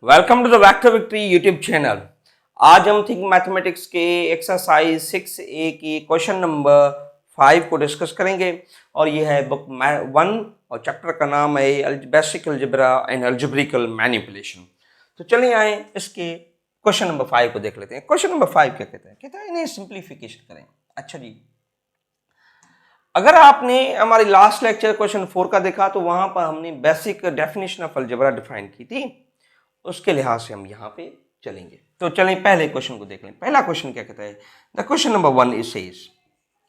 Welcome to the vector victory YouTube channel. आज हम think mathematics के एक्सरसाइज 6A की क्वेश्चन नंबर 5 को डिस्कस करेंगे और ये है बुक 1 और चैप्टर का नाम है बेसिक अलजेब्रा एंड अलजेब्रिकल मैनिपुलेशन। तो चलिए आए इसके क्वेश्चन नंबर 5 को देख लेते हैं। क्वेश्चन नंबर 5 क्या कहता है? कहता है इन्हें सिंप्लीफिकेशन करें। अच्छा जी, अगर आपने हमारी लास्ट लेक्चर क्वेश्चन 4 का देखा तो वहां पर हमने basic definition of algebra define की थी, उसके लिहाज से हम यहाँ पे चलेंगे। तो चलें पहले क्वेश्चन को देख लें। पहला क्वेश्चन क्या कहता है? The question number 1 is says,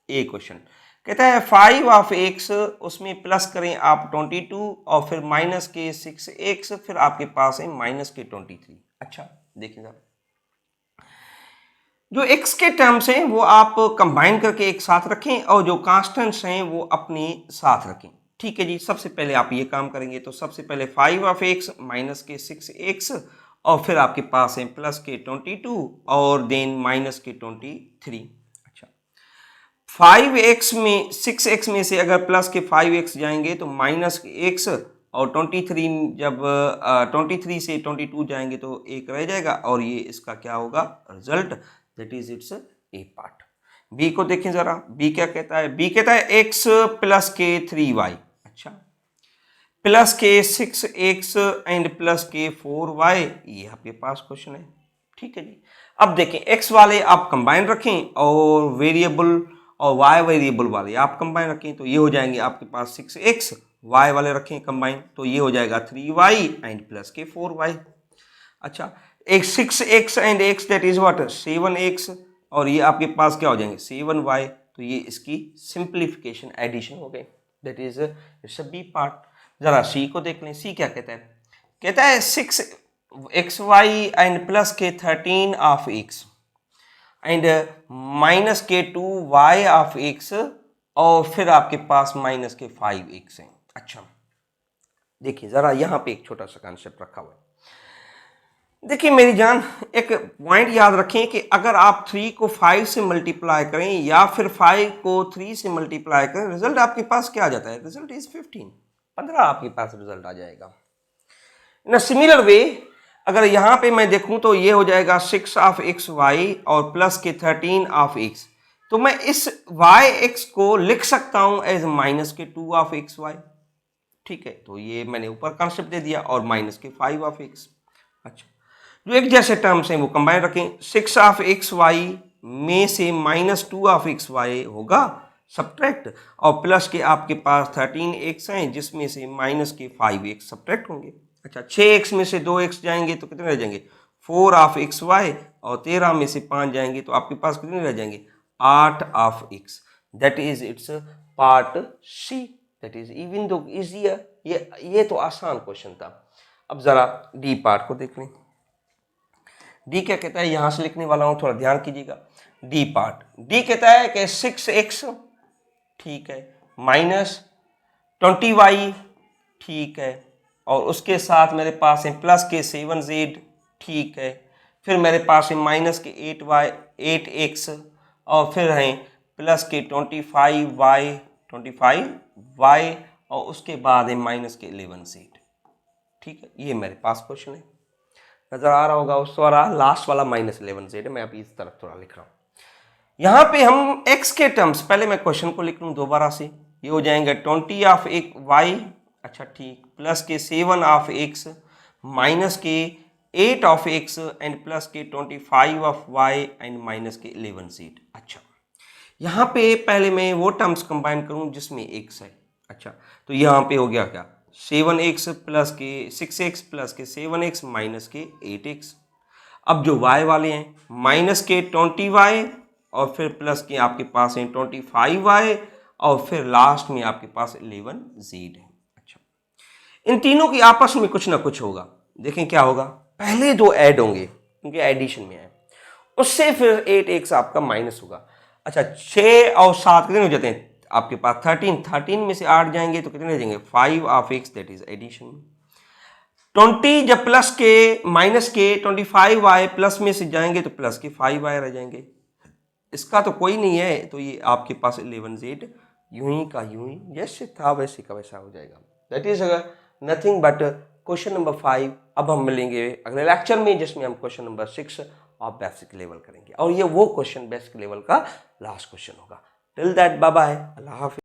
A question कहता है 5 ऑफ एक्स, उसमें प्लस करें आप 22 और फिर माइनस के 6x, फिर आपके पास है माइनस के 23। अच्छा देखिए साहब, जो x के टर्म्स हैं वो आप कंबाइन करके एक साथ रखें और जो कांस्टेंट्स हैं वो अपने साथ रखें। ठीक है जी, सबसे पहले आप ये काम करेंगे तो सबसे पहले 5 ऑफ एक्स माइनस के 6x और फिर आपके पास है प्लस के 22 और देन माइनस के 23। अच्छा, 5x में 6x में से अगर प्लस के 5x जाएंगे तो माइनस के x और 23 जब 23 से 22 जाएंगे तो एक रह जाएगा और ये इसका क्या होगा result, that is it's A part. B को देखें जरा, बी क्या कहता है? बी कहता है x प्लस के 3y, अच्छा प्लस के 6x एंड प्लस के 4y, ये आपके पास क्वेश्चन है। ठीक है जी, अब देखें x वाले आप कंबाइन रखें और वेरिएबल और y वेरिएबल वाले आप कंबाइन रखें तो ये हो जाएंगे आपके पास 6x, y वाले रखें कंबाइन तो ये हो जाएगा 3y एंड प्लस के 4y। अच्छा, एक 6x and x that is what 7x और ये आपके पास क्या हो जाएंगे 7y, तो ये इसकी सिंप्लीफिकेशन एडिशन हो गई, that is it's a B part. जरा सी को देख लें। सी क्या कहता है? कहता है 6xy एंड प्लस के 13 ऑफ x एंड माइनस के 2y ऑफ x और फिर आपके पास माइनस के 5x है। अच्छा देखिए जरा यहाँ पे एक छोटा सा कॉन्सेप्ट रखा हुआ है। देखिए मेरी जान, एक पॉइंट याद रखें कि अगर आप 3 को 5 से मल्टीप्लाई करें या फिर 5 को 3 से मल्टीप्लाई करें, रिजल्ट आपके पास क्या आ जाता है? रिजल्ट इज 15 आपके पास रिजल्ट आ जाएगा। इन सिमिलर वे अगर यहाँ पे मैं देखूं तो ये हो जाएगा 6 ऑफ एक्स वाई और प्लस के 13 ऑफ एक्स, तो मैं इस वाई एक्स को लिख सकता हूं एज माइनस के 2 ऑफ एक्स वाई। ठीक है, तो ये मैंने ऊपर कॉन्सेप्ट दे दिया और माइनस के 5 ऑफ एक्स। अच्छा, जो एक जैसे टर्म्स हैं वो कंबाइन रखें। 6 ऑफ एक्स वाई में से माइनस 2 ऑफ एक्स वाई होगा सब्ट्रैक्ट और प्लस के आपके पास 13x हैं जिसमें से माइनस के 5x सब्ट्रैक्ट होंगे। अच्छा, 6x में से 2x जाएंगे तो कितने रह जाएंगे 4 ऑफ एक्स वाई और 13 में से 5 जाएंगे तो आपके पास कितने रह जाएंगे 8 of x, that is it's part C, that is even though easier. ये तो आसान क्वेश्चन था। अब जरा डी पार्ट को देख लें। डी क्या कहता है? यहां से लिखने वाला हूं, थोड़ा ध्यान कीजिएगा। डी पार्ट, डी कहता है कि 6x ठीक है माइनस 20y ठीक है और उसके साथ मेरे पास है प्लस के 7z ठीक है, फिर मेरे पास है माइनस के 8x और फिर है प्लस के 25y और उसके बाद है माइनस के 11z। ठीक है, ये मेरे पास क्वेश्चन है, नजर आ रहा होगा। उस वाला लास्ट वाला -11z, मैं अभी इस तरफ थोड़ा लिख रहा हूं। यहां पे हम x के टर्म्स, पहले मैं क्वेश्चन को लिख लूं दोबारा से, ये हो जाएंगे 20 ऑफ एक y, अच्छा ठीक, प्लस के 7 ऑफ x माइनस के 8 ऑफ x एंड प्लस के 25 ऑफ y एंड माइनस के 11z। अच्छा, यहां पे पहले मैं वो टर्म्स कंबाइन करूं जिसमें x है। अच्छा, तो यहां पे हो गया क्या 7x प्लस के 6x प्लस के 7x माइनस के 8x। अब जो y वाले हैं माइनस के 20y और फिर प्लस के आपके पास है 25y और फिर लास्ट में आपके पास 11z है। अच्छा, इन तीनों की आपस में कुछ ना कुछ होगा। देखें क्या होगा, पहले दो ऐड होंगे क्योंकि एडिशन में है, उससे फिर 8x आपका माइनस होगा। अच्छा, 6 और 7 कितने हो जाते हैं आपके पास 13 में से 8 जाएंगे तो कितने रह जाएंगे 5 of x, that is addition में। 20 जब प्लस के माइनस के 25y प्लस में से जाएंगे तो प्लस के 5y रह जाएंगे, इसका तो कोई नहीं है तो ये आपके पास 11z यूं ही का यूं ही जैसे था वैसे का वैसा हो जाएगा, that is nothing but question number 5 अब हम मिलेंगे अगले लेक्चर में, जिसमें हम क्वेश्चन नंबर 6 और बेसिक लेवल करेंगे, और ये वो क्वेश्चन बेसिक लेवल का लास्ट क्वेश्चन होगा। टिल दैट बाय बाय, अल्लाह हाफिज।